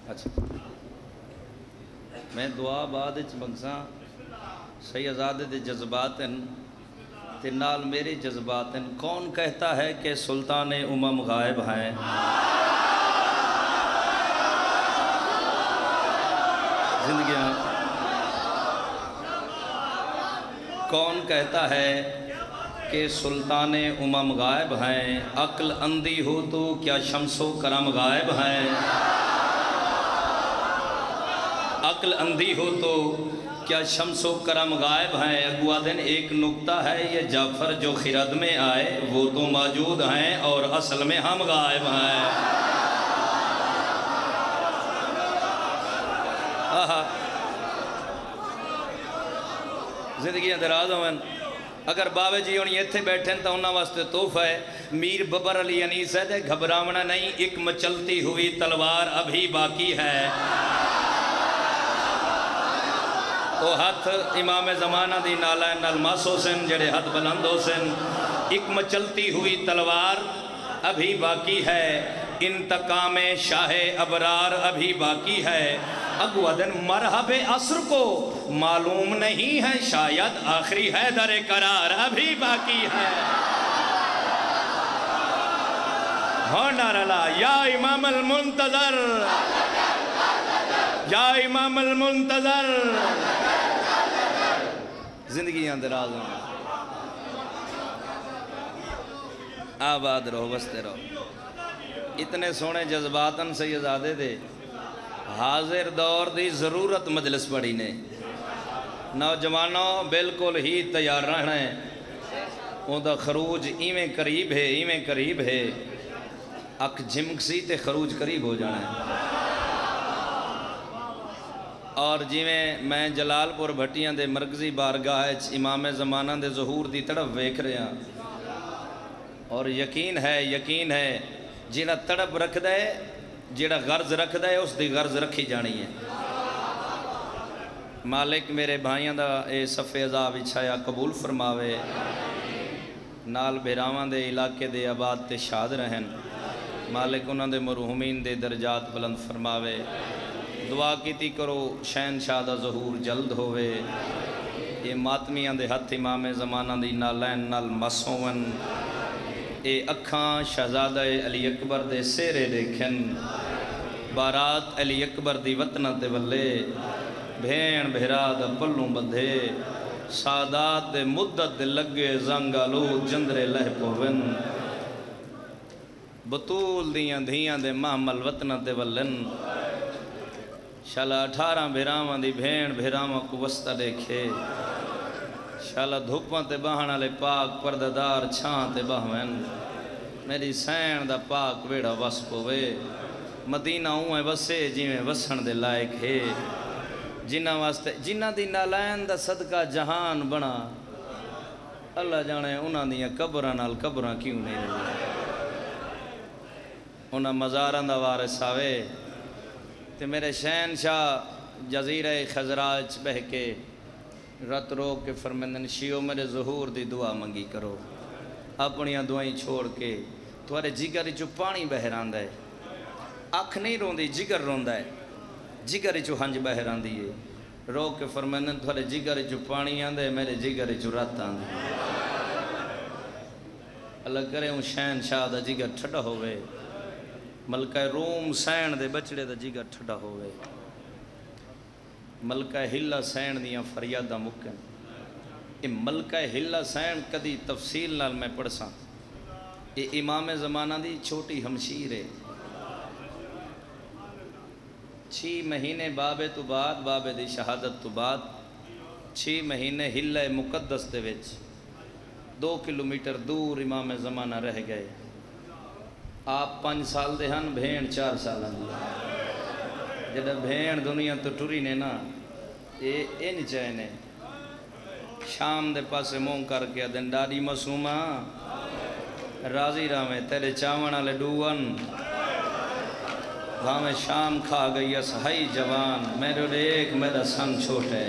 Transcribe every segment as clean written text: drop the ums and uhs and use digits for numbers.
اچھا میں دعا بعد منگساں سیدزادے دے جذبات تے نال میرے جذبات ہیں. کون کہتا ہے کہ سلطان امم غائب ہیں؟ زندگیاں کون کہتا ہے کہ سلطان امم غائب ہیں؟ عقل اندھی ہو تو کیا شمس و کرم غائب ہیں؟ عقل اندھی ہو تو کیا شمس و کرم غائب ہیں؟ اگوا دن ایک نکتہ ہے یہ جعفر جو خرد میں آئے وہ تو موجود ہیں اور اصل میں ہم غائب ہیں. زندگیاں دراز ہوئیں. اگر باوے جی ہونی ایتھے بیٹھیں تو انہاں واسطے تحفہ ہے. میر ببر علی انیس ہے دے گھبراونا نہیں، ایک مچلتی ہوئی تلوار ابھی باقی ہے. وہ ہاتھ امام زمانہ دی نالائن نالماسو سن جڑے ہاتھ بلندو سن. ایک مچلتی ہوئی تلوار ابھی باقی ہے، انتقام شاہ ابرار ابھی باقی ہے. اگوا دن مرحب عصر کو معلوم نہیں ہے، شاید آخری حیدر قرار ابھی باقی ہے. ہونا رلا یا امام المنتظر، یا امام المنتظر. زندگیاں دراز ہوں، آباد رہو بستے رہو. اتنے سونے جذباتاً سیدزادے دے حاضر دور دی ضرورت مجلس پڑی نے. نوجوانوں بالکل ہی تیار رہنا ہے. اون دا خروج ایویں قریب ہے، ایویں قریب ہے. اک جھمکسی تے خروج قریب ہو جانا ہے. اور جیویں میں جلال پور بھٹیاں دے مرکزی بارگاہ امام زمانہ دے ظہور دی تڑپ ویکھ رہے ہیں. اور یقین ہے جنہ تڑپ رکھ دے جیڑا غرض رکھ دے اس دی غرض رکھی جانی ہے. مالک میرے بھائیاں دا اے صفِ عذاب اچھایا قبول فرماوے. نال بھیراواں دے علاقے دے آباد تے شاد رہن. مالک انہاں دے مرحومین دے درجات بلند فرماوے. دعا کیتی کرو شہنشاہ دا ظہور جلد ہوئے. یہ ماتمیاں دے ہتھ امام زمانہ دی نالین نال مسون. اے اکھاں شہزادہ علی اکبر دے سیرے دیکھن. بارات علی اکبر دی وطنہ تے ولے. بھین بھیرا دا پلوں بدھے. سادات دے مدت دے لگے زنگالو جندرے لہ پوون. بطول دیاں دھیاں دے محمل وطنہ تے ولن. شالا 18 بھیراواں دی بھین بھیراواں کو وسطہ دیکھے. شالا دھوپاں تے بہانا لے پاک پرددار چھاں تے بہوین. میری سین دا پاک ویڑا وس پوے. مدینہ ہوئے وسے جیویں وسن دے لائق ہے. جنہ واسطے جنہ دی نالائن دا صدقہ جہان بنا. اللہ جانے انہاں دیاں قبران نال قبران کیوں نہیں رہی. انہاں مزاران دا وارث آوے تے میرے شہنشاہ جزیرہ خزراج بہ کے رت رو کے فرمندن شیو میرے ظہور دی دعا منگی کرو. اپنیاں دعائیں چھوڑ کے تھوڑے جگر چو پانی بہران دے. اکھ نہیں رون دی جگر رون دے. جگر چو ہنج بہران دیئے. رو کے فرمندن تھوڑے جگر چو پانی آن دے میرے جگر چو رات آن دے. اللہ کرے ہوں شہنشاہ دا جگر ٹھٹا ہوئے. ملکہ روم سین دے بچڑے دا جگر ٹھٹا ہوئے. ملکہ ہلا سین دیاں فریادہ مکن. یہ ملکہ ہلا سین کدی تفصیل نال میں پڑھ ساں. یہ امام زمانہ دی چھوٹی ہمشیر ہے. 6 مہینے بابے تو بعد بابے دی شہادت تو بعد 6 مہینے ہلا مقدس دے وچ 2 کلومیٹر دور امام زمانہ رہ گئے. آپ 5 سال دے ہن بھین 4 سال دی. جڑا بھین دنیا تو ٹری نے نا یہ ان چاہے نے. شام دے پاسے مون کر کے دن ڈاڈی مسومہ راضی راویں تیرے چاون والے ڈوون. میں شام کھا گئی اسہائی جوان میرے دیکھ میرا سن چھوٹے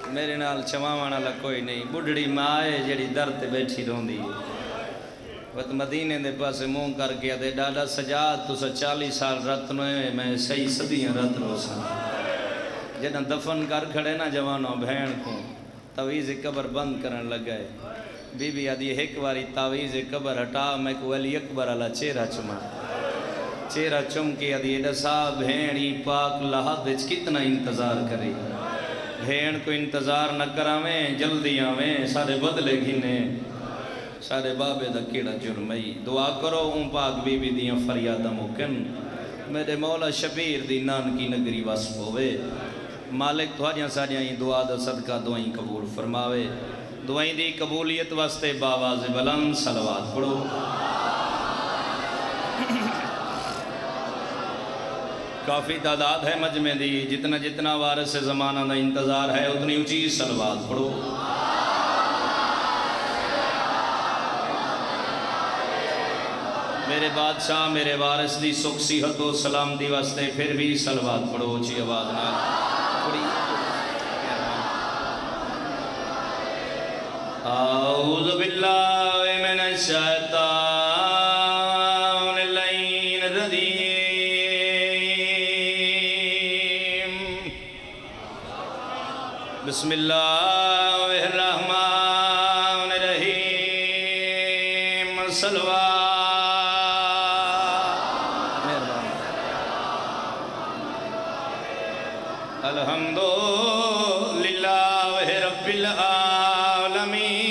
میرے نال چواوانا لگ کوئی نہیں بڑھڑی مائے جڑی درد بیٹھی رون دی وقت مدینے دے پاس مون کر گیا دے ڈاڈا سجاد تو سا 40 سال رتنوے میں صحیح صدیاں رتنو سا جنہ دفن کر کھڑے نا جوانوں بہن کو تویز قبر بند کرن لگائے بی بی آدھی ایک واری تعویز قبر ہٹا میں کو علی اکبر علا چہرہ چما چہرہ چم کے آدھی ایڈا صاحب بھینی پاک لحظ کتنا انتظار کرے بھین کو انتظار نہ کراویں جلدی آویں سارے بدلے گھنے سارے بابے دا کیڑا جرمئی دعا کرو ان پاک بی بی دیاں فریادہ مکن میرے مولا شبیر دی نان کی نگری واسف ہوئے مالک تھوڑیاں ساڑیاں ہی دعا دا صدقہ دعائیں قبول فرماوے دعائیں دی قبولیت واسطے باواز بلند صلوات پڑھو کافی تعداد ہے مجمع دی جتنا جتنا وارث زمانہ دا انتظار ہے اتنی اونچی صلوات پڑھو میرے بادشاہ میرے وارث دی سکھ صحت و سلام دی واسطے پھر بھی صلوات پڑھو اونچی آواز نہ پڑھی اعوذ باللہ من الشیطان اللعین الرجیم بسم اللہ الرحمن الرحیم صلوات الحمدللہ رب العالمین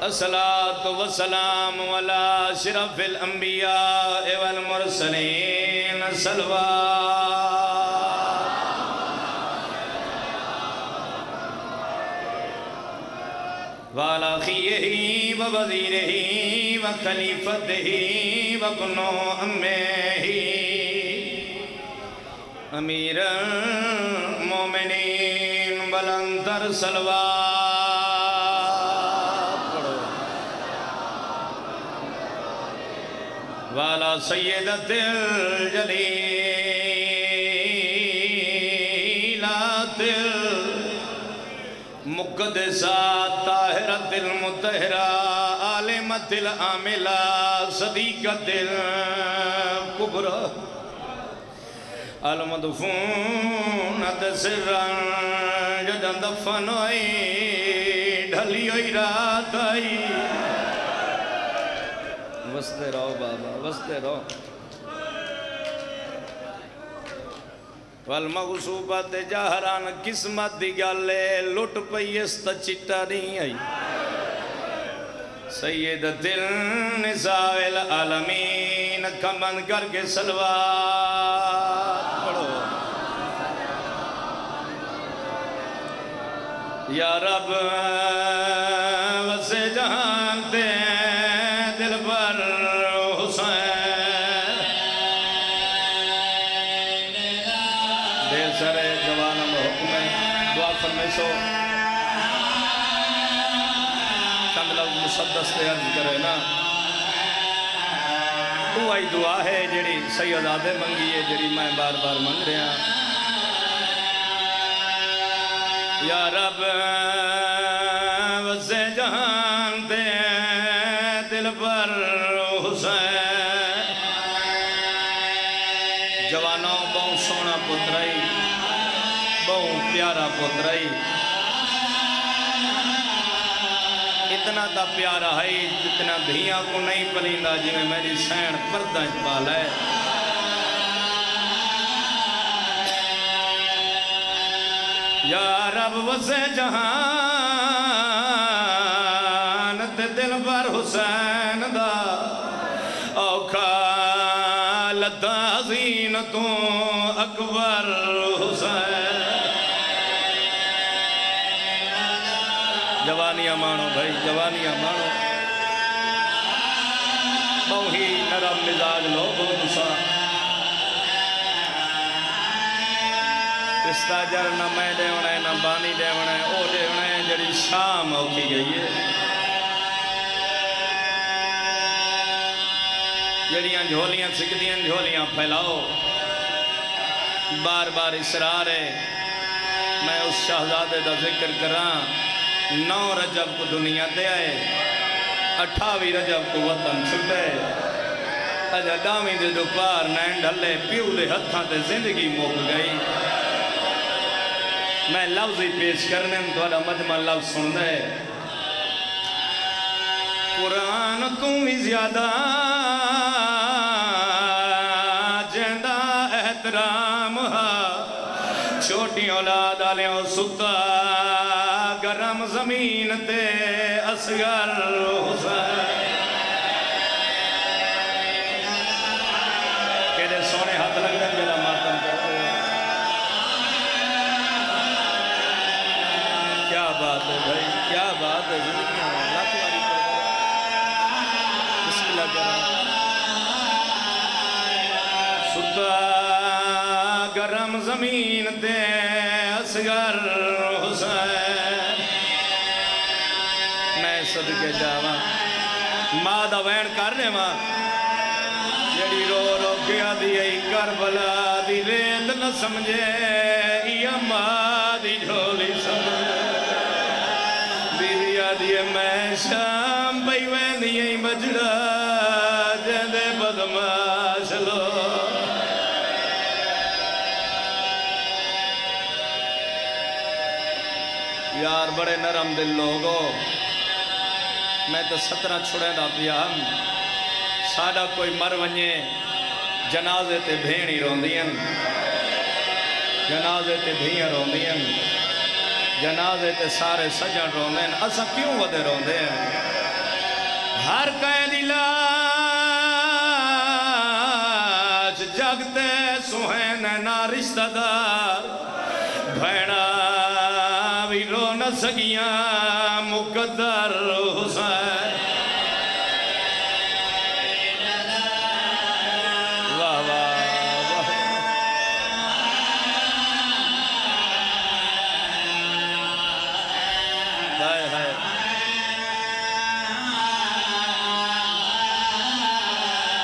الصلاة والسلام علی اشرف الانبیاء والمرسلین صلوات وعلی خیہ ووزیرہ وخلیفتہ وابن امہ امیر المومنین بلندر صلوات پڑھو والا سیدت الجلیلات المقدسات طاہرت المطہرہ عالمت العاملہ صدیقت الکبرى المدفونت سرن جدن دفن ہوئی ڈھلی ہوئی رات آئی وستے رہو بابا وستے رہو والمغصوبت جہران قسمت دی گالے لٹ پیست چٹا نہیں آئی سیدت النساء العالمین کمبند کر کے صلوات پڑھو یا رب وسے جہان تے دل پر حسین دیر سرے جوانہ محکم ہے دعا فرمیشو چند لفظ مسدس تے عرض کرے نا دعائی دعا ہے جڑی سید آدھے منگی ہے جڑی میں بار بار منگ رہا یا رب وسے جہان دے دل پر حسین جوانوں بہت سونا پترائی بہت پیارا پترائی اتنا تا پیارا ہے جتنا دھیاں کو نہیں پلیندہ جی میں میری سین پردہ پال ہے یا رب وسے جہان تے دل پر حسین دا اوکھا لدہ زینتوں اکبر حسین جوانیاں مانو بھائی جوانیاں مانو بہی نرم مزاج لوگوں نسا استاجر نہ میں دے ہونا ہے نہ بانی دے ہونا ہے او دے ہونا ہے جڑی شام اوکھی گئی ہے جڑیاں جھولیاں سکھدیاں جھولیاں پھیلاؤ بار بار اصرار ہے میں اس شہزادے دا ذکر کراں 9 رجب کو دنیا دے آئے 28 رجب کو وطن چھٹے اجا ڈامی دے دوپار نین ڈھلے پیو دے ہتھاں تے زندگی موک گئی میں لفظی پیش کرنے تھوڑا مجمع لفظ سن دے قرآن تم ہی زیادہ جندہ احترام چھوٹی اولاد آلیوں ستا گرم زمین تے اصغر حسین کہتے سونے ہاتھ لگ دیں جلا ماتم کرتے کیا بات ہے بھائی کیا بات ہے زندگیاں اللہ تمہاری بسم اللہ کریں ستا گرم زمین تے اصغر حسین میں صدقے جاواں ماں دا وین کرنے ماں جڑی رو رو کیا دیئی کربلا دی ریت نہ سمجھے یا ماں دی جھولی سمجھے بیویا دیئے میں شام پئی وین دیئی بجڑا جندے بدماش لو یار بڑے نرم دل لوگو میں تو 17 چھڑیں دا پیام ساڑا کوئی مر ونجے جنازے تے بھینی روندین جنازے تے دھیاں روندین جنازے تے سارے سجن روندین اسا کیوں ودے روندین ہر قیدی لاج جگتے سوہین نا رشتہ دار بھیڑا بھی رو نہ سگیاں مقدر حسین واہ واہ واہ ہائے ہائے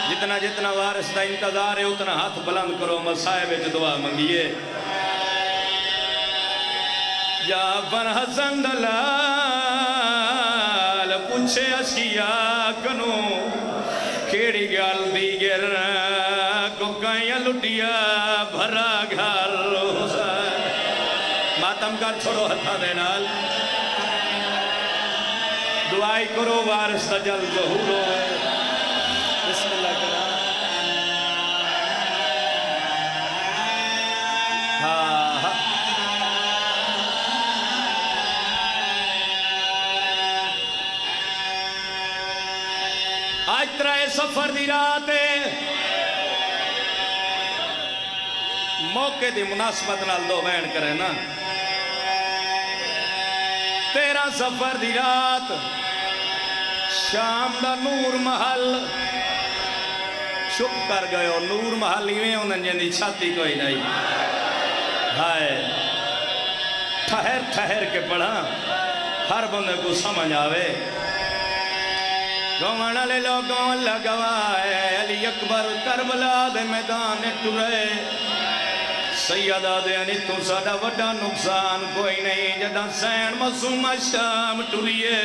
جتنا جتنا وارث دا انتظار ہے اتنا ہاتھ بلند کرو مسائب وچ دعا منگیے یا بن حسن دلال پوچھے اشیاء کنو کھیڑی گال دیگر کو کائیں لٹیا بھرا گھر حسین ماتم کر چھوڑو ہتھا دے نال دعائی کرو وارث دا جل ظہور ہوئے بسم اللہ کرا ہاں ہاں آج ترائے سفر دی رات موقع دی مناسبت نال دو بین کرے نا 13 سفر دی رات شام دا نور محل چھپ کر گئے اور نور محل ہی میں انہیں جنی چھاتی کوئی نہیں ہائے ٹھہر ٹھہر کے پڑھا ہر بندے کو سمجھ آوے گوان لے لوگوں اللہ گوائے علی اکبر کربلا دے میدان ٹرے سیدہ دے انی تو ساڑا وڈا نقصان کوئی نہیں جدہ سین مسوم شام ٹریے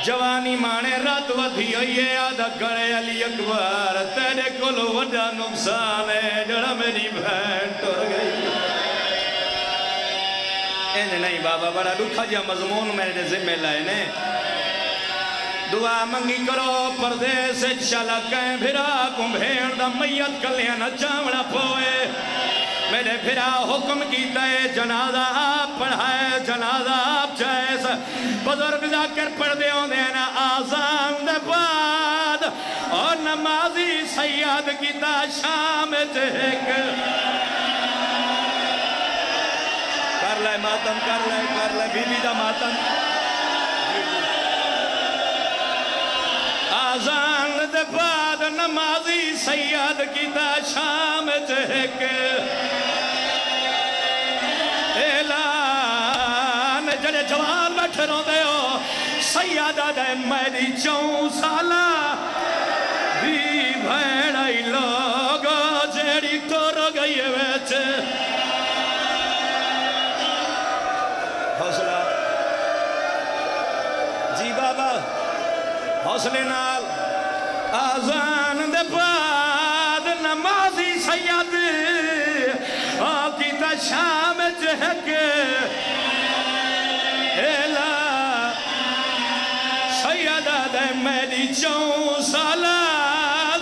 جوانی مانے رات ودھی ہوئیے آدھا گھڑے علی اکبر تیرے کلو وڈا نقصان ہے جڑا میری بہن ٹر گئی انج نہیں بابا بڑا دکھا جا مضمون میرے ذمہ لائے نے دعا منگی کرو پردیس چلا کہیں بھرا کم بھیڑ دا میت کلیاں نہ چامڑا پوئے میرے بھرا حکم کیتا ہے جنازہ آپ پڑھائے جنازہ آپ جائز بزرگ ذاکر پڑھ دے ہوں دینا آزان دے بعد اور نمازی سید کیتا شام چہک کر لائے ماتم کر لائے بی بی دا ماتم آزان دے بعد نمازی سید کی دا شام چہک جڑے جوان بیٹھے رو دے ہو سیادہ دے میری 4 سالہ بھی بھیڑائی لوگ جیڑی ٹور گئی ویچ حوصلہ جی بابا حوصلے نال آزان دے بعد نمازی سید آکی تا شام جہک ایلا سیدہ دے میری 4 سالہ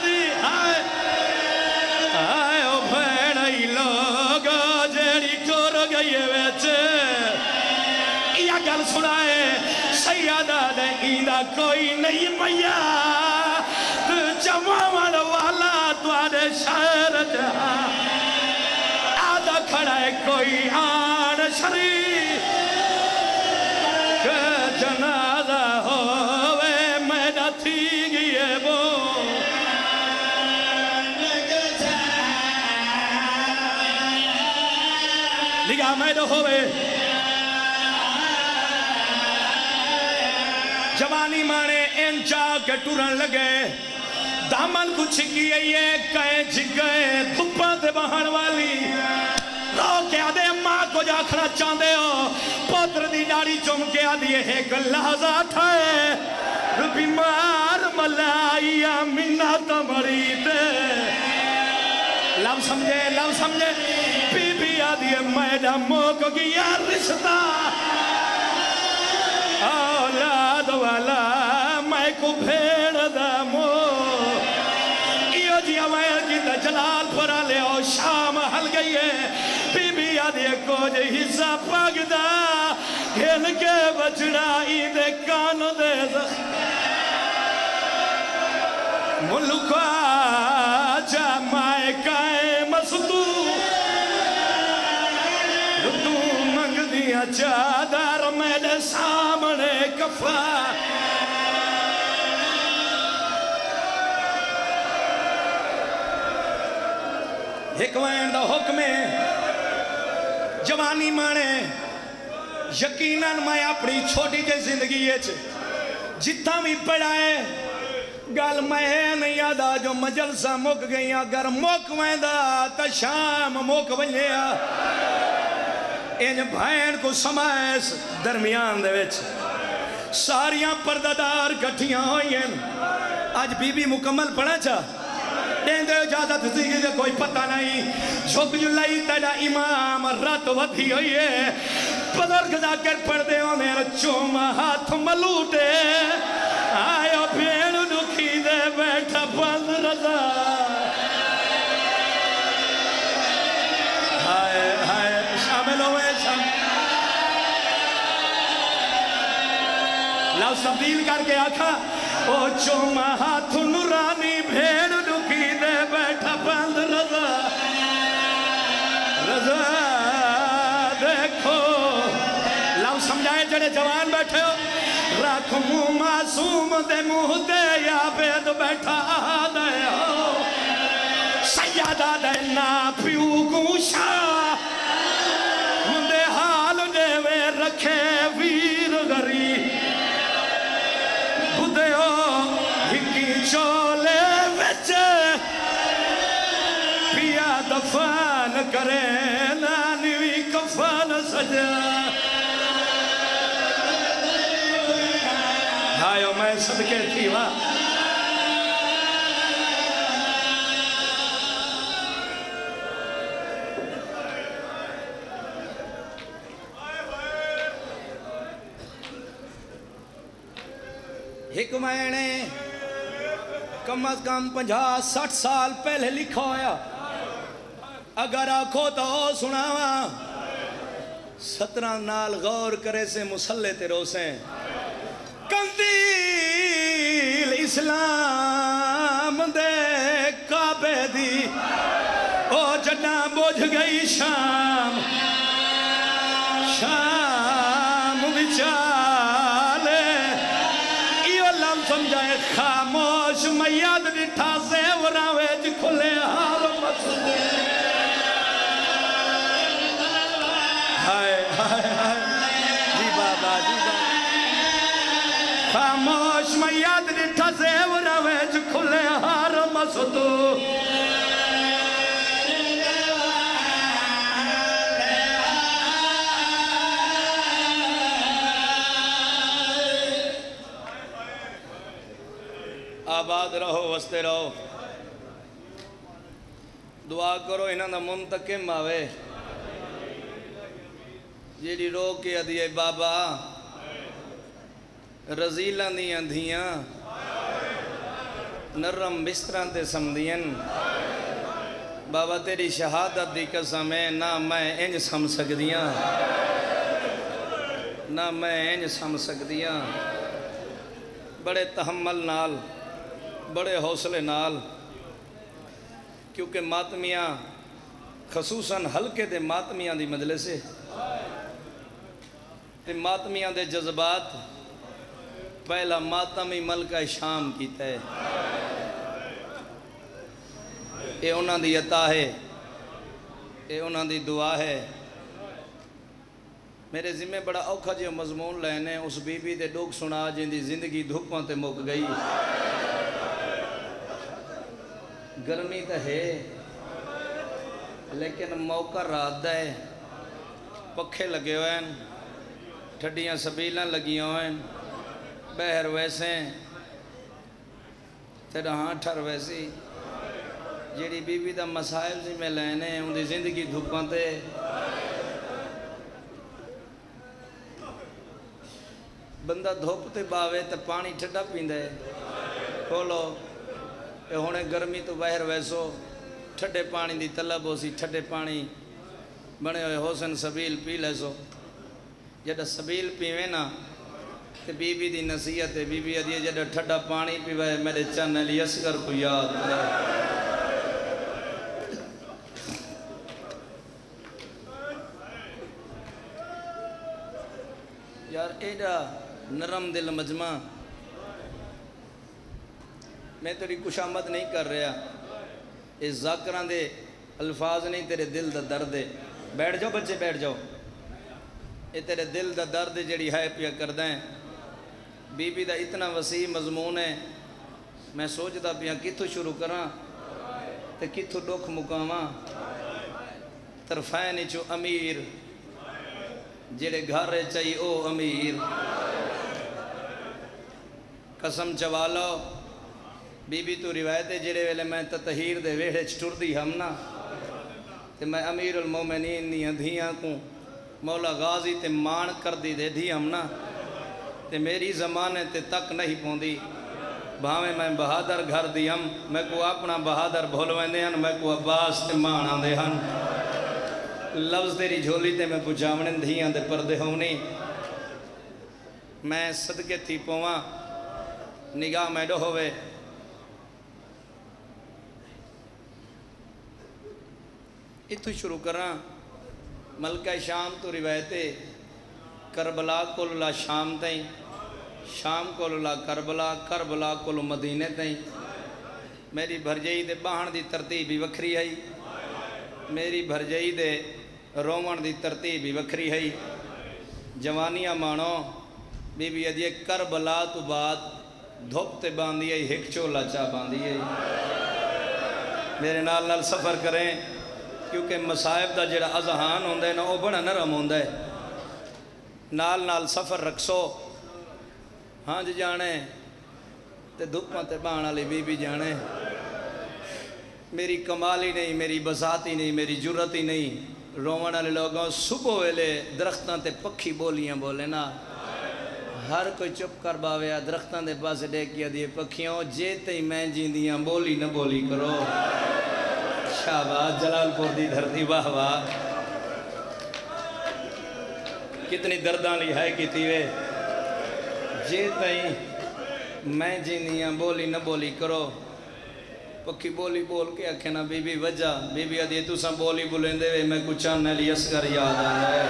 دی آئے او بھیڑائی لوگ جیڑی ٹور گئی ویچ یا گل سنائے سیدہ دے ایندہ کوئی نہیں میا جمعان والا دوارے شہر جہاں آدھا کھڑا ہے کوئی آن شریف کہ جنازہ ہوئے میڈا تھی گئے وہ لگا میڈا ہوئے جوانی مانے انچا کے ٹورن لگے دامن کچھ کیے یہ کہیں جگئے دھپا دے بہن والی رو کے آدھے ماں کو جا کھڑا چاندے ہو پتر دی ڈاڑی چم کے آدھے ایک لحظہ تھائے بیمار ملائی آمینہ تمرید لو سمجھے بی بی آدھے میڈا موک گیا رشتہ اولاد والا میں کو بھیڑ دا مو جی ہمیں کی جلال پرا لے او شام حل گئی ہے بی بی آدھے کو جی حصہ پاک دا گھن کے بچڑا ایدے کانو دے ملکا جا مائے کائے مسدو ردو منگ دیا چادر میرے سامنے کفا حکمین دا حکمے جوانی مانے یقیناً میں اپنی چھوٹی جے زندگی جتنا بھی پڑھائے گل میں نہیں یادا جو مجلسہ موک گئی اگر موک ویندہ تا شام موک بنیا ان بھائن کو سمائس درمیان دے وچ ساریاں پردادار کٹھیاں ہوئی ہیں آج بی بی مکمل پڑھا چاہ دین دے اجازت زندگی دے کوئی پتہ نہیں جھک جلائی تیرا امام رات ودھی ہوئی ہے بزرگ جا کر پڑھ دے ہونے چوم ہاتھ ملوٹے آیا بھیڑ دکھی دے بیٹھا بند رضا ہائے شامل ہوئے لفظ تبدیل کر کے آکھا او چوم ہاتھ نورانی بھیڑ دکھی دے بیٹھا بند رضا رضا دیکھو لفظ سمجھائے جڑے جوان بیٹھے ہو رکھ منہ معصوم دے منہ دے یا بید بیٹھا دے ہو سیادہ دے نا پیو گوشا مندے حال دے وے رکھے ویر غری بدے ہو ہکی چولے وچے پیا دفان کرے نانوی کفان سجا آئیو میں صدقے تھی واہ ایک میں نے کم از کم 50-60 سال پہلے لکھا ہویا اگر آنکھو تو سناوا 17 نال غور کرے سے مسلح تیرو سے قندیل اسلام دے کعبے دی او جنا بوجھ گئی شام شام بچالے ایو لم سمجھائے خاموش میاد ڈٹھا سے وراوے جی کھلے حال مسجدے ہائے ہائے ہائے جی بابا خاموش میاد ڈٹھا زیور ویج کھلے ہار مستو آباد رہو وستے رہو دعا کرو انہاں دا منتقم آوے جیڑی رو کے ادھیے بابا رزیلہ دیاں دھیاں نرم بستران تے سمدین بابا تیری شہادت دی قسم ہے نہ میں انج سم سکدیاں نہ میں انج سم سکدیاں بڑے تحمل نال بڑے حوصلے نال کیونکہ ماتمیاں خصوصاً حلقے دے ماتمیاں دی مجلس ہے تے ماتمیاں دے جذبات پہلا ماتمی ملکہ شام کیتا ہے اے انہاں دی عطا ہے اے انہاں دی دعا ہے میرے ذمہ بڑا اوکھا جو مضمون لینے اس بی بی دے ڈوک سنا جن دی زندگی دھوپاں تے مک گئی گرمی تا ہے لیکن موقع رات دا ہے پکھے لگے ہوئے ہیں ٹھڈیاں سبیلاں لگی ہوئے ہیں بہر ویسے تیرا ہاں ٹھر ویسی جیڑی بی بی دا مسائل جی میں لینے ان دی زندگی دھوپاں تے بندہ دھوپ تے باوے تے پانی ٹھڈا پیندے کھولو اے ہونے گرمی تو باہر ویسو ٹھڈے پانی دی طلب ہو سی ٹھڈے پانی بنے ہوئے حسن سبیل پی لے سو جڑا سبیل پیویں نا تے بی بی دی نصیحت ہے بی بی ادھیے جڑا ٹھڈا پانی پیوے میرے چن علی اصغر کو یاد کرے یار ایڈا نرم دل مجمع میں تیری کشامت نہیں کر رہا اس ذاکران دے الفاظ نہیں تیرے دل دا درد ہے بیٹھ جاؤ بچے بیٹھ جاؤ یہ تیرے دل دا درد جڑی ہے پیا کر دیں بی بی دا اتنا وسیع مضمون ہے میں سوچتا پیا کتھو شروع کراں تے کتھو ڈوکھ مکاواں طرفین چو امیر جڑے گھر چاہی او امیر قسم چوالو بی بی تو روایت ہے جڑے ویلے میں تطہیر دے ویڑے چٹور دی ہم نا تے میں امیر المومنین دیاں دھیاں کو مولا غازی تے مان کر دی دے دی ہم نا تے میری زمانے تے تک نہیں پوندی بھاویں میں بہادر گھر دی ہم میں کو اپنا بہادر بھولویں دے ہن میں کو عباس تے مان آن دے ہن لفظ تیری جھولی تے میں پجامن دھیاں دے پردے ہونی میں صدقے تھی پواں نگاہ میں ڈو ہوئے اتو شروع کراں ملکہ شام تو روایتے کربلا کو اللہ شام تائیں شام کو اللہ کربلا کربلا کو مدینے تائیں میری بھرجائی دے باہن دی ترتیب ہی وکھری ہے میری بھرجائی دے رومن دی ترتیب ہی وکھری ہے جوانیاں مانو بی بی ادھیے کربلا تو بعد دھوپتے باندھی ہے ہک چولا چاہ باندھی ہے میرے نال نال سفر کریں کیونکہ مصائب دا جڑا اذہان ہوندہ ہے نا وہ بڑا نرم ہوندہ ہے نال نال سفر رکھسو ہاں جی جانے تے دھپاں تے بانا لی بی بی جانے میری کمال ہی نہیں میری بسات ہی نہیں میری جرت ہی نہیں رومن والے لوگوں صبح ویلے درختاں تے پکھی بولیاں بولے نا ہر کوئی چپ کر باویا درختاں دے پاس ڈیکیا دیئے پکھیوں جے تے میں جیندیاں بولی نہ بولی کرو شہباز جلال پور دی دھرتی واہ واہ کتنی درداں لی ہے کی تیوے جے تائیں میں جینیاں بولی نہ بولی کرو پکی بولی بول کے اکھینا بی بی وجہ بی بی ادھیے تو ساں بولی بولیں دے وے میں کچھان نیلی اسکر یاد آنا ہے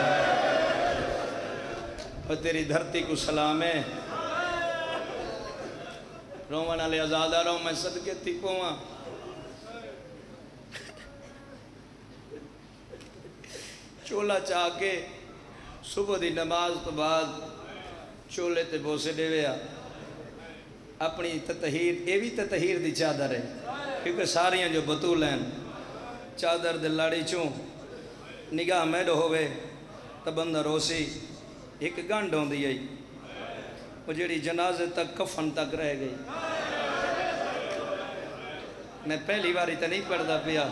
اور تیری دھرتی کو سلام ہے رومن علی ازادہ رہو میں صدقے تھی پواں چولا چاہ کے صبح دی نماز تو بعد چولے تے بوسے دے ویا اپنی تطہیر، یہ بھی تطہیر دی چادر ہے، کیونکہ ساریاں جو بطول ہیں چادر دے لاڑی چوں نگاہ میڈو ہوئے تو بندہ روسی ایک گنڈ ہوں دی آئی وہ جڑی جنازے تک کفن تک رہ گئی. میں پہلی باری تو نہیں پڑھتا پیا،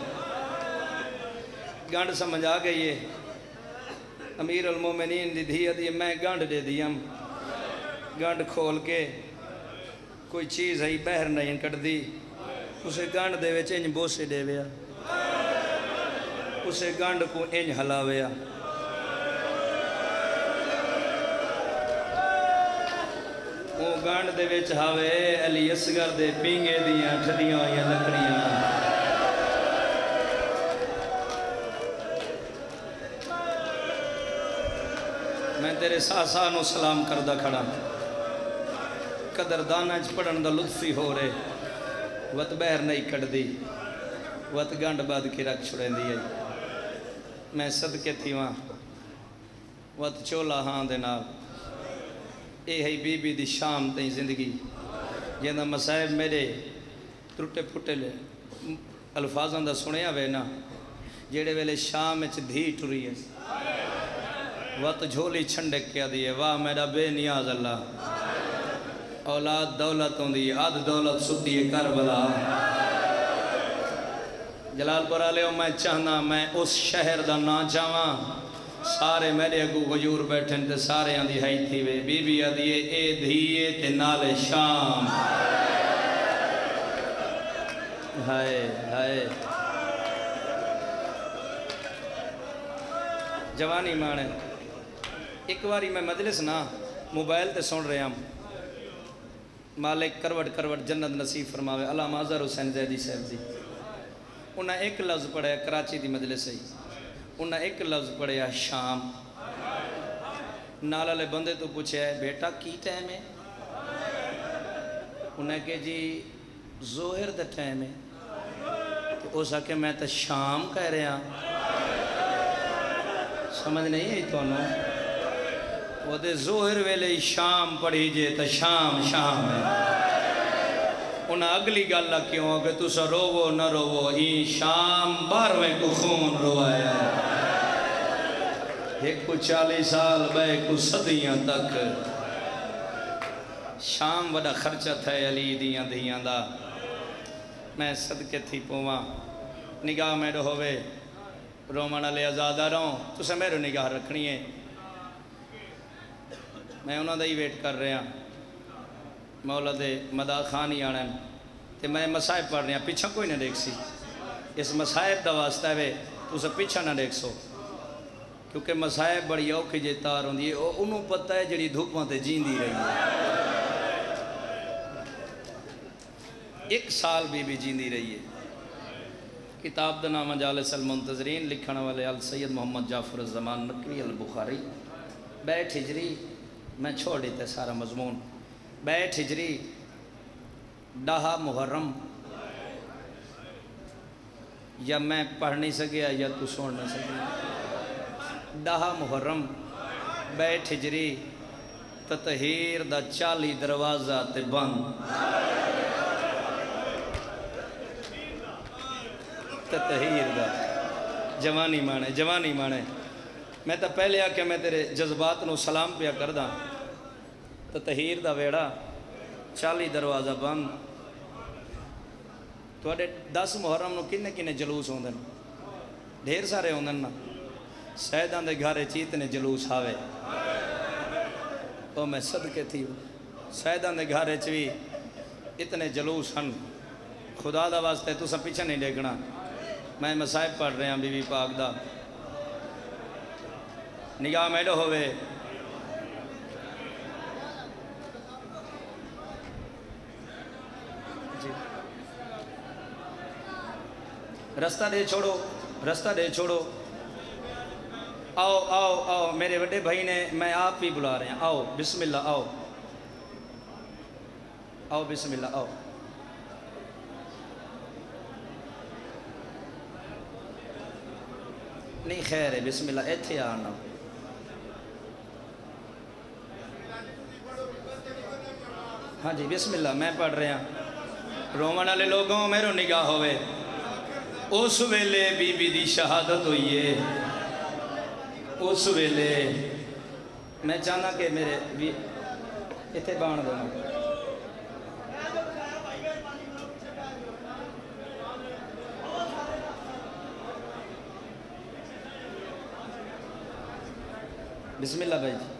گنڈ سمجھ آ گئی ہے. امیر المومنین دی دھی دی میں گنڈ دے دیم، گنڈ کھول کے کوئی چیز ہے بہر نہیں کٹ دی، اسے گنڈ دے وچ انج بوسے دے ویا، اسے گنڈ کو انج ہلا ویا. وہ گنڈ دے وچ ہاوے علی اصغر دے پینگے دیاں ٹھڈیاں ہوئیاں لکڑیاں. میں تیرے ساسا نو سلام کردہ کھڑا، قدر دانج پڑھن دا لطفی ہو رہے، وط بہر نہیں کٹ دی، وط گنڈ بعد کی رکھ چھڑیں دی آئی. میں صدقے تھی وہاں وط چولا ہاں دے نال. اے ہے بی بی دی شام تین زندگی جیندہ مسائب میرے ترٹے پھٹے لے الفاظاں دا سنیا وے نا، جیڑے ویلے شام اچھ دھی ٹری ہے، وقت جھولی چھنڈک کیا دیئے، واہ میرا بے نیاز اللہ، اولاد دولت ہوں دی، آدھ دولت ستی کربلا. جلال پر آلے میں چاہنا میں اس شہر دا نا چاہواں، سارے میرے اگو غجور بیٹھن تے سارے آندھی ہائی تھی وے، بی بی آدھیے اے دھیے تے نال شام. ہائے ہائے جوانی مانے. ایک باری میں مجلس نا موبائل تے سن رہے ہم، مالک کروٹ کروٹ جنت نصیب فرماوے علامہ اظہر حسین زیدی صاحب دی. انہاں ایک لفظ پڑھے کراچی دی مجلس ہے، انہاں ایک لفظ پڑھے شام. نال والے بندے تو پوچھے بیٹا کی ٹائم ہے؟ انہیں کہ جی ظہر دا ٹائم ہے. تو اس آکے میں تو شام کہہ رہے ہیں، سمجھ نہیں ہے تو انہوں وہ دے ظہر ویلے شام پڑھی جے تو شام شام ہے. انہاں اگلی گاللہ کیوں ہو کہ تُسا روو نہ روو ہی شام بارویں کو خون روایا ہے. ایک کو 40 سال بے کو صدیاں تک شام وڈا خرچہ تھا علی دیاں دیاں دا. میں صدقے تھی پوواں نگاہ میں ہوئے رومانہ لے آزادہ رہوں تو سے میرے نگاہ رکھنی ہے. میں انہوں دا ہی ویٹ کر رہا مولا دے مدہ خانی آنے تے میں مسائب پڑھ رہا پیچھا کوئی نہ دیکھ سی. اس مسائب دا واسطہ ہے تو سے پیچھا نہ دیکھ سو، کیونکہ مسائب بڑی اوکھی جے تار ہوں دی انہوں پتہ ہے جڑی دھوپاں تے جین دی رہی ہے. 1 سال بھی جین دی رہی ہے. کتاب دا نام مجالس المنتظرین، لکھنا والے سید محمد جعفر الزمان نقوی البخاری. 62 ہجری میں چھوڑ دیتے سارا مضمون. 62 ہجری 10 محرم، یا میں پڑھ نہیں سکیا یا تو سن نہیں سکیا. 10 محرم 62 ہجری تطہیر دا 40 دروازہ تے بند. تطہیر دا جوانی مانے جوانی مانے. میں تا پہلے آکے میں تیرے جذبات نو سلام پیا کردہ. تطہیر دا ویڑا 40 دروازہ بند. تو اڈے 10 محرم نو کنے کنے جلوس ہوندن، ڈھیر سارے ہوندن نا. سیدان دے گھارے چیتنے جلوس آوے تو میں صدقے تھی. سیدان دے گھارے چوی اتنے جلوس ہن، خدا دا واسطے تو سب پیچھے نہیں دیکھنا. میں مسائب پڑھ رہے ہیں بی بی پاک دا. نگاہ میڈو ہوئے جی رستہ دے چھوڑو، رستہ دے چھوڑو. آؤ آؤ آؤ میرے بڑے بھائی نے میں آپ ہی بلا رہے ہیں. آؤ بسم اللہ، آؤ آؤ بسم اللہ آؤ. نہیں خیر ہے بسم اللہ ایتھے آنا. ہاں جی بسم اللہ میں پڑھ رہا رومن والے لوگوں میرو نگاہ ہوئے اس ویلے بی بی دی شہادت ہوئی ہے اس ویلے میں چاہنا کہ میرے اتنے بان دو بسم اللہ بھائی جی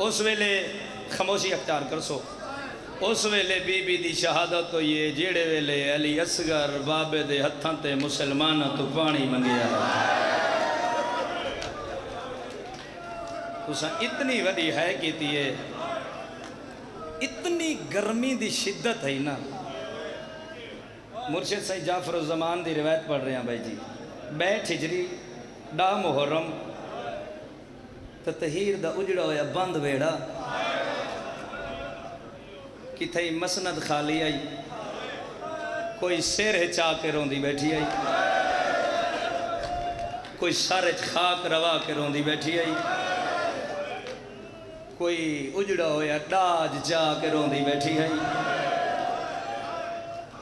اس ویلے خاموشی اختیار کر سو اس ویلے بی بی دی شہادت ہوئی ہے جیڑے ویلے علی اصغر بابے دے ہتھاں تے مسلمانہ تو پانی منگیا اساں اتنی وڈی ہے کیتی ہے اتنی گرمی دی شدت ہے نا مرشد سید جعفر الزمان دی روایت پڑھ رہے ہیں بھائی جی بیٹھ ہجری ڈا محرم تطہیر دا اجڑا ہویا بند ویڑا کتھائی مسند خالی آئی کوئی سیر چاہ کے روندی بیٹھی آئی کوئی سارے خاک روا کے روندی بیٹھی آئی کوئی اجڑا ہویا ڈاج جا کے روندی بیٹھی آئی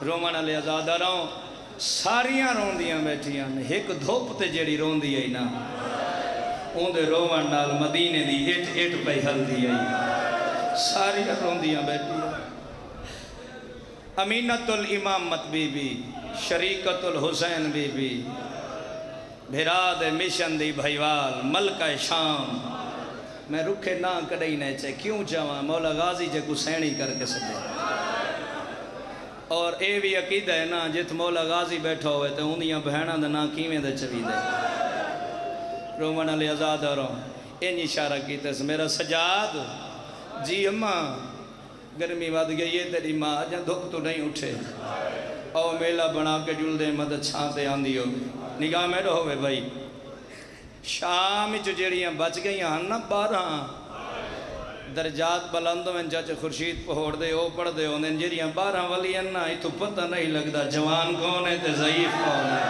رومن علی آزادہ رہوں ساریاں روندیاں بیٹھیاں ایک دھوپ تے جیڑی روندی آئی نا اون دے رومن نال مدینے دی اٹ پہ ہل دی آئی ساریاں روندیاں بیٹھیاں امینت الامامت بی بی شریکت الحسین بی بی بھراد مشن دی بھائیوال ملکہ شام میں رکھے نہ کڑی نہیں چاہے کیوں چاہاں مولا غازی جے کو سینی کر کے سکے اور اے بھی عقیدہ ہے نا جت مولا غازی بیٹھا ہوئے تو انہیاں بہنہ دا نا کیمیں دا چوی دے رومن علی آزادہ رہو این اشارہ کیتا ہے میرا سجاد جی اماں گرمی واد گئی ہے تیری ماں جہاں دھوک تو نہیں اٹھے او میلہ بنا کے جل دے مدد چھانتے آندھی ہو نگاہ میں رہو بے بھائی شام جو جیڑیاں بچ گئی ہیں نا 12 درجات بلندوں میں چاچے خورشید پہوڑ دے او پڑھ دے ہوندیں جیڑیاں 12 والی ہیں نا تو پتہ نہیں لگتا جوان کون ہے تے ضعیف کون ہے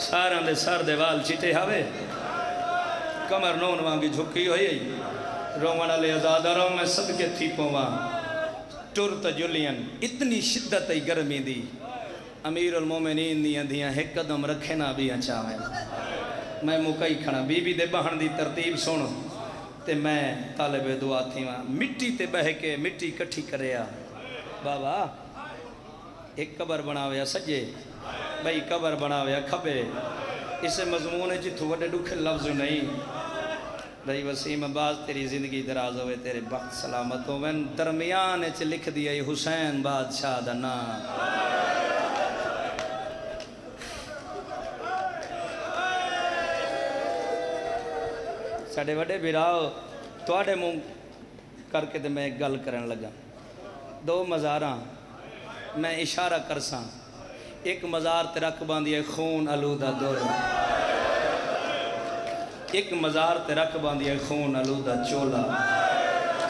سارا دے سر دے وال چٹے ہوئے کمر نون وانگی جھکی ہوئی رومن علی آزادہ رو میں صدقے تھی پوواں ٹرت جلین اتنی شدت ای گرمی دی امیر المومنین دیاں دیاں ایک قدم رکھے نہ بھی چاہیں میں مکئی کھڑا بی بی دے بہن دی ترتیب سنو تے میں طالب دعا تھی وہاں مٹی تے بہ کے مٹی کٹھی کریا بابا ایک قبر بناویا سجے بھئی قبر بناویا کھبے اسے مضمون ہے جتو وڈے ڈکھے لفظ نہیں بھئی وسیم عباس تیری زندگی دراز ہوئے تیرے بخت سلامت ہوئے درمیان اچھ لکھ دیا حسین بادشاہ دا نام ساڑھے وڈے بیراؤ توڑے موں کر کے دے میں گل کرن لگا 2 مزاراں میں اشارہ کرساں ایک مزار تے رکھ باندھی ہے خون آلودہ دوڑا ایک مزار تے رکھ باندھی ہے خون آلودہ چولا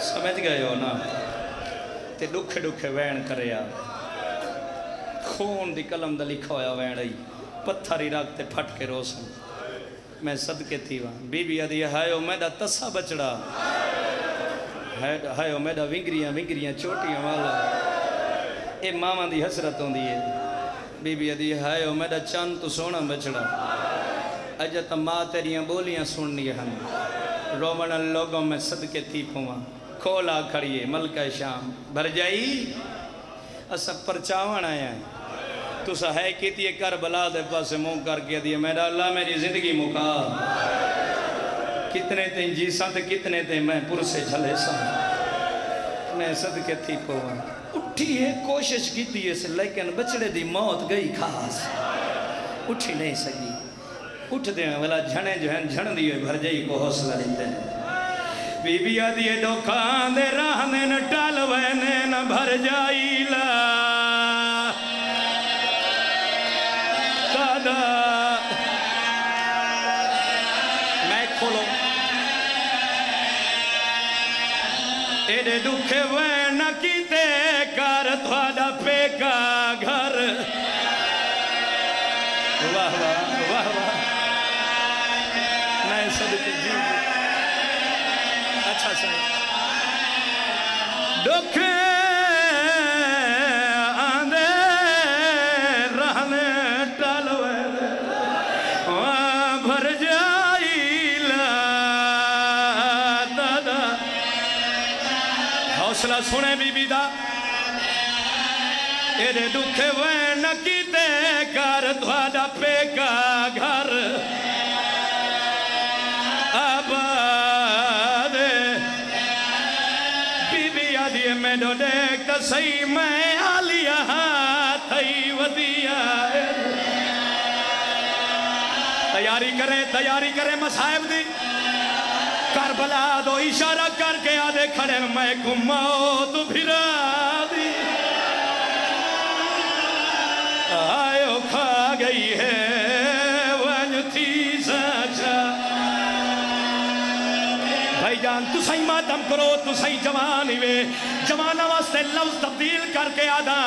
سمجھ گئے ہو نا تے ڈکھے ڈکھے وین کریا خون دی قلم دا لکھا ہویا وین رہی پتھری رکھ تے پھٹ کے روسن میں صدقے تھی وہاں بی بی آدھی ہائیو میڈا تسا بچڑا ہائیو میڈا ونگریاں چوٹیاں والا اے ماما دی حسرت ہوں دیئے بی بی آدھی ہائیو میڈا چاند تو سونا بچڑا اجا تا ماں تیریاں بولیاں سننی ہن رومن لوگوں میں صدقے تھی پھواں کھولا کھڑیے ملکہ شام بھر جائی اسا پرچاوان آیا ہے تو سا ہے کیتی ہے کربلا دے پاس موں کر کے دیا میرا اللہ میری زندگی مکا کتنے تین جیساں تے کتنے تین میں پر سے جھلے ساں میں صدقے تھی پھواں اٹھی ہے کوشش کیتی ہے سے لیکن بچڑے دی موت گئی خاص اٹھی نہیں سکی اٹھ دیں والا جھنے جو ہیں جھن دیئے بھر جائی کو حوصلہ لیتے ہیں بی بی آدھیے ڈوکھان دے راہنے نہ ٹالوینے نہ بھر جائی لا قادہ میں کھولو ایڈے دکھے وین کیتے کار تھوڑا پیکا گھر واہ واہ واہ واہ میں صدقے جی اچھا صحیح دکھ آندے رہنے ٹالوے بھر جائی دادا حوصلہ سنے بی بی دا ایرے دکھے وین کی دے کر دوادہ پہ کا گھر آباد بی بی آدھی میں دو دیکھ تا صحیح میں آلیا تھئی ودیا تیاری کرے مصائب دی کربلا دو اشارہ کر کے آدھے کھڑے میں کو موت بھرا دی آئیو کھا گئی ہے ونج تھی سچا بھائی جان تو صحیح ماتم کرو تو صحیح جوانی وے جوانہ واسطے لفظ تبدیل کر کے آدھا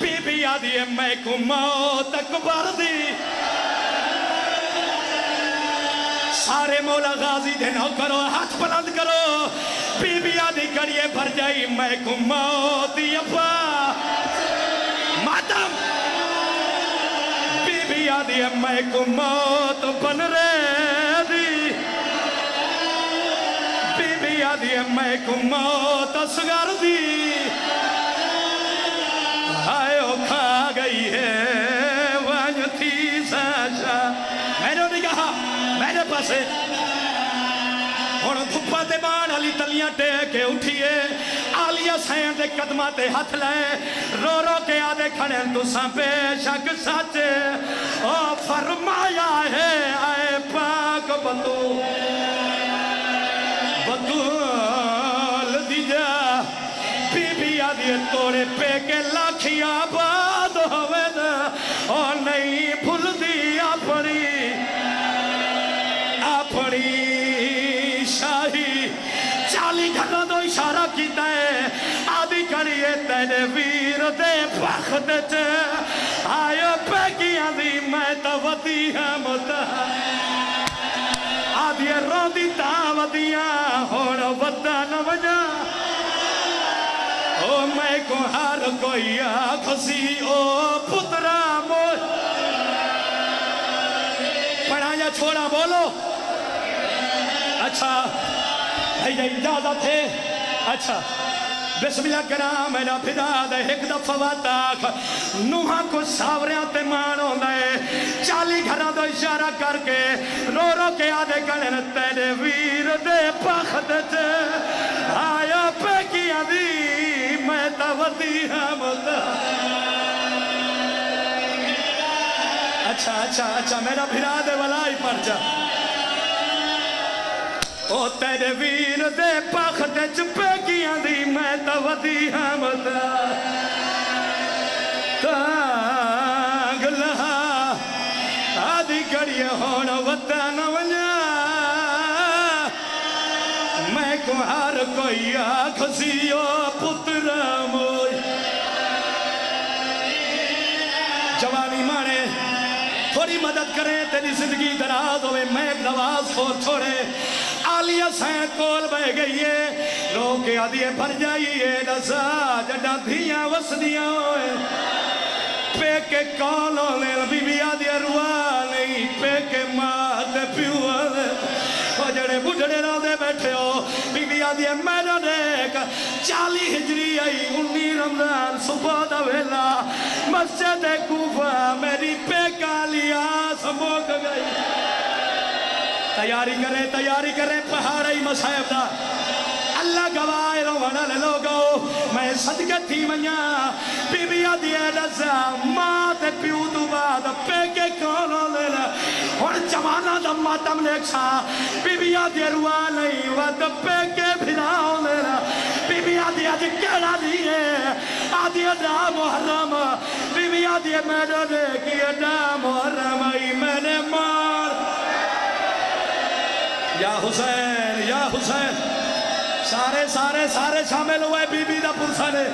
بی بی آدھی ہے میں کو موت اکبر دی سارے مولا غازی دھنو کرو ہاتھ بلند کرو بی بی آدھی کریے بھر جائی میں کو موت یفا ماتم بی بی آدھی ہے میں کو موت بن رہے دی بی بی آدھی ہے میں کو موت اسگر دی آئیو کھا گئی ہے ونج تھی ساشا میں نے نہیں کہا میرے پاسے اور دھپا دے بان علی تلیاں ٹے کے اٹھئے آلیہ سین دے قدمہ تے ہاتھ لائے رو رو کے آدھے کھڑے تو ساں بے شک سچے او فرمایا ہے آئے پاک بطول دی جا بی بی آدھے توڑے پہ کے لاکھی آباد ہوئے دا اور نہیں بھول دی اپنی شاہی چالی گھرہ دو اشارہ کیتا ہے آدھی کریے تیرے ویر دے بخت چے آئیو پہ کی آدھی میں تاوتی ہمتا آدھی رو دی تاوتیاں اور وطا نہ وجہ او میں کو ہر کوئی آکھسی او پترا موج پڑھا یا چھوڑا بولو اچھا بھئی اجازت ہے اچھا بسم اللہ کرام میرا پھدا دے ایک دفعہ واتاک نوہاں کو ساوریاں تے مانوں دے چالی گھرہ دو اشارہ کر کے رو رو کے آدھے کھڑے تیرے ویر دے پخت چے آیا پہ کی آدھی میں تاوتی ہمتا اچھا میرا پھدا دے ولائی پڑ جا او تیرے ویر دے پخت چپے کی آدھی میں تاوتی ہمتا تانگ لہا آدھی گڑی ہونا وطا نہ ونجا میں کو ہر کوئی آکھسی او پترا موئی جوانی مانے تھوڑی مدد کریں تیری زندگی دراز ہوئے میں ایک نواز کو چھوڑے آلیہ سین کول بہ گئی ہے رو کے آدھی بھر جائیے نسا جڑا دھیاں وسدیاں ہوئے پہ کے کالوں لے بی بی آدھی روا نہیں پہ کے مات پیوا دے وہ جڑے بڑھڑے رو دے بیٹھے ہو بی بی آدھی میرا دیکھ 40 ہجری آئی 19 رمضان صبح دا ویلا مسجد کوفہ میری پہ کالیا سموک گئی تیاری کریں پہاڑی مصائب دا اللہ گواہ روانہ لے لوگو میں صدقہ تھی منیا بی بی آدھی لزا مات پیو دو بعد پہ کے کونوں لے لے اور جوانہ دا ماتم لیکسا بی بی آدھی روا نہیں ود پہ کے بھراؤ لے لے بی بی آدھی کہنا دیئے آدھی ادا محرم بی بی آدھی میرے دیکھی ادا محرم ای میں نے مار یا حسین سارے شامل ہوئے بی بی دا پرسا نے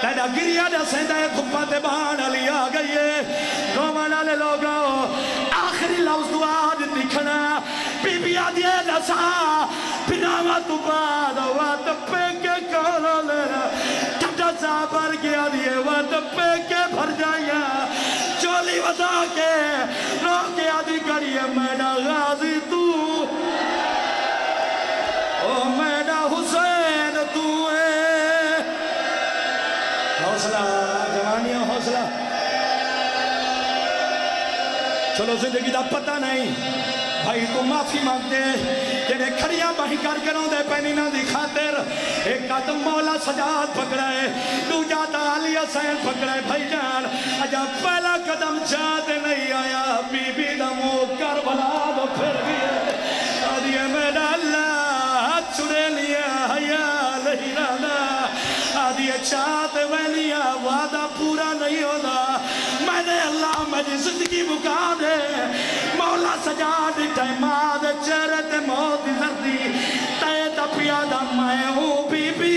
تیڑا گریا دا سیندہ دھپا تے بہان علی آ گئی ہے رومانہ لے لوگو آخری لفظ دعا دیتی کھنا بی بی آدھی نسا پھراوا تو بعد وقت پہ کے کھولا لینا ٹھٹا سا بھر گیا دیئے وقت پہ کے بھر جائیا چولی ودا کے رو کے آدھی کریے میڈا غازی تو او میڈا حسین تو حوصلہ جوانیاں حوصلہ چلو زندگی دا پتہ نہیں بھائی تو معافی مانگتے جنہیں کھڑیاں بہی کر کروں دے پہنی نہ دی خاطر ایک قدم مولا سجاد پکڑائے تو جاتا علی حسین پکڑائے بھائی جان اجا پہلا قدم چاہتے نہیں آیا بی بی دمو کربلا دو پھر گئے آدھیے میرا اللہ چھڑے لیا حیا نہیں رہنا آدھیے چاہتے میں لیا وعدہ پورا نہیں ہوتا میں نے اللہ مجھے زندگی مکا دے مولا سجاد ٹائم آدھے چہرے تے موت زردی تے تا پیادہ میں ہوں بی بی